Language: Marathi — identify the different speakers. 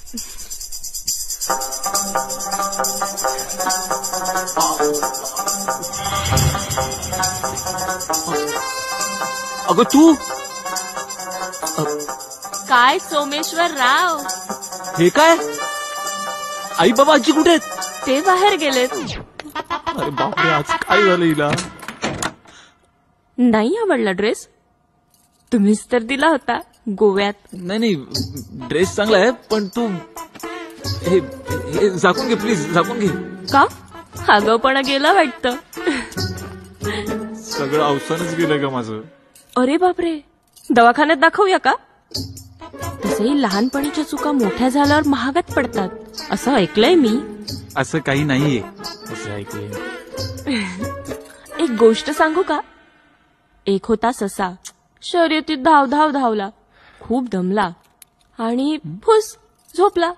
Speaker 1: अगं तू
Speaker 2: काय सोमेश्वर राव,
Speaker 1: हे काय? आई बाबा आजी कुठे आहेत?
Speaker 2: ते बाहेर गेलेत.
Speaker 1: अरे बापरे, आज काय झालं हिला?
Speaker 2: नाही आवडला ड्रेस? तुम्हीच तर दिला होता गोव्यात.
Speaker 1: नाही नाही, ड्रेस चांगला आहे, पण तू हे झाकून घे प्लीज, झाकून घे.
Speaker 2: का? आगाऊपणा गेला वाटतं.
Speaker 1: सगळं अवसानच गेलं का माझं?
Speaker 2: अरे बापरे, दवाखान्यात दाखवूया का? तसंही लहानपणीच्या चुका मोठ्या झाल्यावर महागात पडतात, असं ऐकलंय मी.
Speaker 1: असं काही नाहीये, असं ऐकलंय.
Speaker 2: एक गोष्ट सांगू का? एक होता ससा, शर्यतीत धाव धाव धावला, खूप दमला आणि फुस झोपला.